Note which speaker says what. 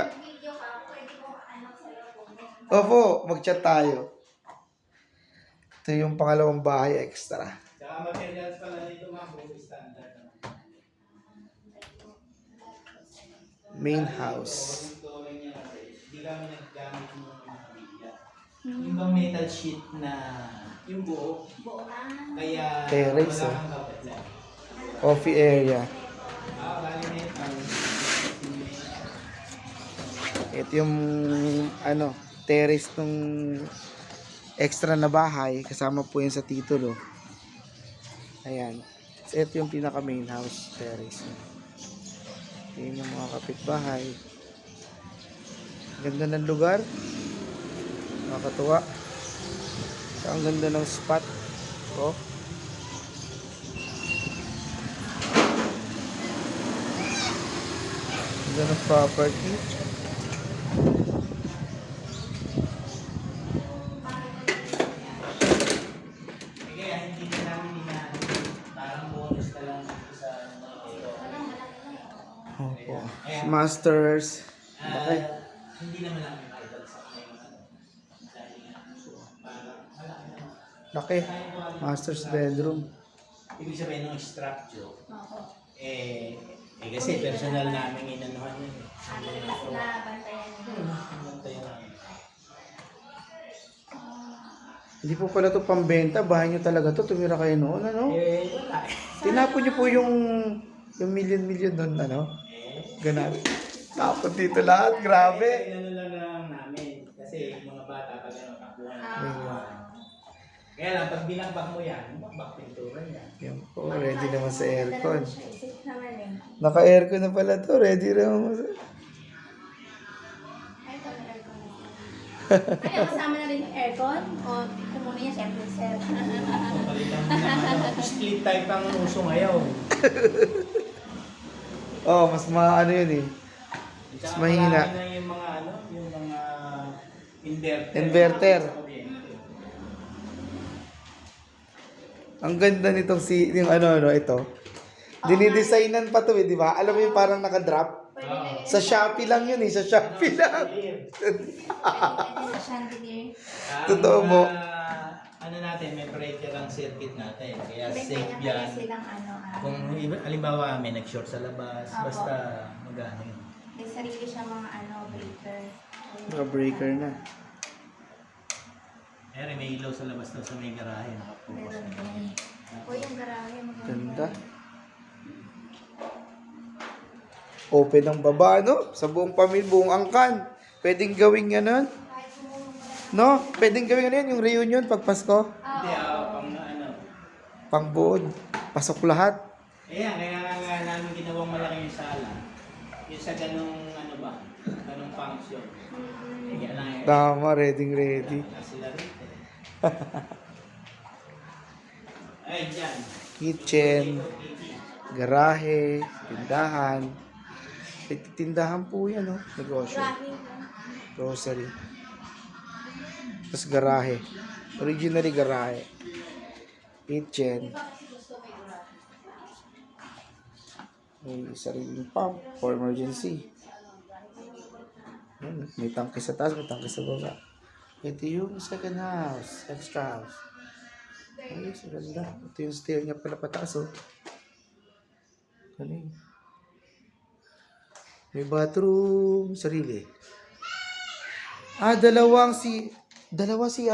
Speaker 1: nag-video ka, pwede mo sa'yo po.
Speaker 2: Opo, mag-chat tayo. Ito yung pangalawang bahay extra.
Speaker 3: Tsaka materials pala nito mga buong standard.
Speaker 2: Main house.
Speaker 3: Hindi kami naggamit ng mga media. Yung bang metal sheet na yung buo. Kaya
Speaker 2: Terrace,
Speaker 3: wala kang kapit lang.
Speaker 2: Coffee area.
Speaker 3: Bali metal.
Speaker 2: Ito yung terrace nung extra na bahay. Kasama po yan sa titulo. Ayan. So, ito yung pinaka main house terrace. Ayan yung mga kapitbahay. Ganda ng lugar. Nakakatuwa. So, ang ganda ng spot. Oh. Ganda ng property.
Speaker 3: Kaya hindi na namin parang bonus na lang sa
Speaker 2: Opo. Masters. Bakit?
Speaker 3: hindi naman namin makita sa kanya.
Speaker 2: Laki. Master's bedroom.
Speaker 3: Ibig sabihin ng structure. Kasi personal namin inanuhan yun. Bantayan namin.
Speaker 2: Hindi po pala ito pambenta. Bahay nyo talaga to. Tumira kayo noon, ano?
Speaker 3: Wala.
Speaker 2: Tinapon nyo po yung million doon, ano? Ganun. Tapon dito lahat. Grabe.
Speaker 3: Inano lang namin. Kasi mga bata pag takbuhan. Kaya lang, pag binakbak mo yan, bakbak pintura yan.
Speaker 2: Yan po. Ready naman sa aircon. Naka-aircon na pala to. Ready naman sa...
Speaker 1: Kaya kasama na rin yung aircon? O kumuna niya, syempre, sir.
Speaker 3: Palitan mo naman. Split type ang uso ngayon.
Speaker 2: Oh, mas maano yun eh. Mas mahina.
Speaker 3: Na yung mga yung mga inverter.
Speaker 2: Inverter. Ang ganda nitong yung ito. Dinidesignan pa to eh, di ba? Alam mo yung parang nakadrop? Sa Shopee lang yun eh, sa Shopee lang. Totoo mo.
Speaker 3: Ano natin, may breaker ang circuit natin. Kaya safe yan. Kung halimbawa may nag-short sa labas, basta mag-ano yun.
Speaker 1: May sarili siya mga breaker.
Speaker 2: Mga breaker na.
Speaker 3: May ilaw sa labas daw sa may garahe. Nakapokus na.
Speaker 1: O yung garahe.
Speaker 2: Ganda. Open ang baba, no? Sa buong pamilya, buong angkan. Pwedeng gawing ganun. No? Pwedeng gawing ganun yung reunion pag Pasko.
Speaker 3: Hindi, pang
Speaker 2: Pangbuod. Pasok lahat.
Speaker 3: kaya nga namin ginawang malaki yung sala. Yung sa ganung ganung function. Kaya lang
Speaker 2: Tama, ready.
Speaker 3: sila rin. Ay, dyan.
Speaker 2: Kitchen, garahe, tindahan. Tindahan po yan, no? Negosyo. Grocery. Tapos garahe. Originally garahe. Kitchen. May sariling pump for emergency. May tangke sa taas, may tangke sa baba. Ito yung second house. Extra house. Ayos, ganda. Ito yung stair niya pala pataas, oh. Galing. May bathroom, sarili. Dalawa si